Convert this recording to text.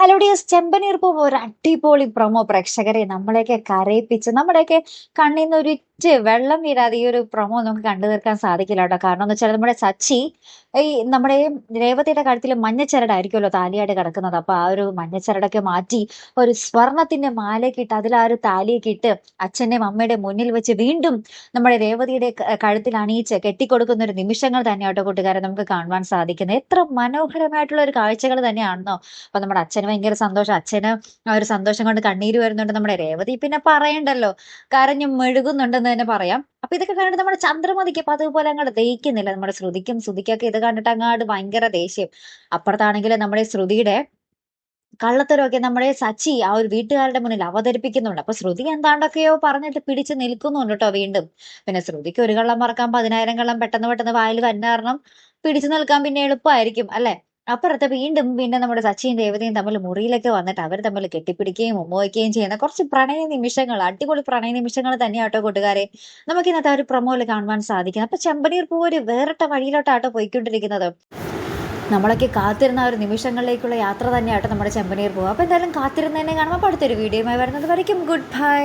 Hello dears, ചെമ്പനീർ പൂവ് ഒരു അടിപൊളി പ്രൊമോ പ്രേക്ഷകരെ നമ്മളെയൊക്കെ കരയിപ്പിച്ച് നമ്മുടെയൊക്കെ കണ്ണിൽ നിന്ന് ഒരിറ്റ് വെള്ളം വീഴാതെ ഈ ഒരു പ്രൊമോ നമുക്ക് കണ്ടു തീർക്കാൻ സാധിക്കില്ല കേട്ടോ. കാരണം എന്ന് വെച്ചാൽ നമ്മുടെ സച്ചി നമ്മുടെ രേവതിയുടെ കഴുത്തിൽ മഞ്ഞച്ചരടായിരിക്കുമല്ലോ താലിയായിട്ട് കിടക്കുന്നത്. അപ്പൊ ആ ഒരു മഞ്ഞച്ചരടൊക്കെ മാറ്റി ഒരു സ്വർണത്തിന്റെ മാലയൊക്കെ ഇട്ട് അതിൽ ആ ഒരു താലിയൊക്കെ ഇട്ട് അച്ഛന്റെയും അമ്മയുടെയും മുന്നിൽ വെച്ച് വീണ്ടും നമ്മുടെ രേവതിയുടെ കഴുത്തിൽ അണിയിച്ച് കെട്ടിക്കൊടുക്കുന്ന ഒരു നിമിഷങ്ങൾ തന്നെയാട്ടോ കൂട്ടുകാരെ നമുക്ക് കാണുവാൻ സാധിക്കുന്നത്. എത്ര മനോഹരമായിട്ടുള്ള ഒരു കാഴ്ചകൾ തന്നെയാണെന്നോ. അപ്പൊ നമ്മുടെ അച്ഛന് ഭയങ്കര സന്തോഷം. അച്ഛന് ആ ഒരു സന്തോഷം കൊണ്ട് കണ്ണീര് വരുന്നുണ്ട്. നമ്മുടെ രേവതി പിന്നെ പറയണ്ടല്ലോ, കരഞ്ഞു മെഴുകുന്നുണ്ടെന്ന് തന്നെ പറയാം. അപ്പൊ ഇതൊക്കെ കണ്ടിട്ട് നമ്മുടെ ചന്ദ്രമതിക്ക് അപ്പൊ അതുപോലെ അങ്ങോട്ട് ദഹിക്കുന്നില്ല. നമ്മുടെ ശ്രുതിക്കൊക്കെ ഇത് കണ്ടിട്ട് അങ്ങാട് ഭയങ്കര ദേഷ്യം. അപ്പുറത്താണെങ്കിൽ നമ്മുടെ ശ്രുതിയുടെ കള്ളത്തരമൊക്കെ നമ്മുടെ സച്ചി ആ ഒരു വീട്ടുകാരുടെ മുന്നിൽ അവതരിപ്പിക്കുന്നുണ്ട്. അപ്പൊ ശ്രുതി എന്താണ്ടൊക്കെയോ പറഞ്ഞിട്ട് പിടിച്ച് നിൽക്കുന്നുണ്ട് കേട്ടോ വീണ്ടും. പിന്നെ ശ്രുതിക്ക് ഒരു കള്ളം മറക്കാൻ 10,000 കള്ളം പെട്ടെന്ന് പെട്ടെന്ന് വായിൽ വന്ന കാരണം പിടിച്ചു നിൽക്കാൻ പിന്നെ എളുപ്പമായിരിക്കും അല്ലെ. അപ്പുറത്ത് വീണ്ടും പിന്നെ നമ്മുടെ സച്ചിയും രേവതിയും തമ്മിൽ മുറിയിലൊക്കെ വന്നിട്ട് അവർ തമ്മിൽ കെട്ടിപ്പിടിക്കുകയും ഉമ്മവയ്ക്കുകയും ചെയ്യുന്ന കുറച്ച് പ്രണയ നിമിഷങ്ങൾ, അടിപൊളി പ്രണയ നിമിഷങ്ങൾ തന്നെയാട്ടോ കൂട്ടുകാരെ നമുക്ക് ഇന്നത്തെ ആ ഒരു പ്രൊമോയിൽ കാണുവാൻ സാധിക്കും. അപ്പൊ ചെമ്പനീർ പൂ ഒരു വേറിട്ട വഴിയിലോട്ടാട്ടോ പോയിക്കൊണ്ടിരിക്കുന്നത്. നമ്മളൊക്കെ കാത്തിരുന്ന ആ ഒരു നിമിഷങ്ങളിലേക്കുള്ള യാത്ര തന്നെയാട്ടോ നമ്മുടെ ചെമ്പനീർ പൂവ്. അപ്പൊ എന്തായാലും കാത്തിരുന്നതിനെ കാണുമ്പോൾ അടുത്തൊരു വീഡിയോയുമായി വരുന്നത് വരയ്ക്കും ഗുഡ് ബൈ.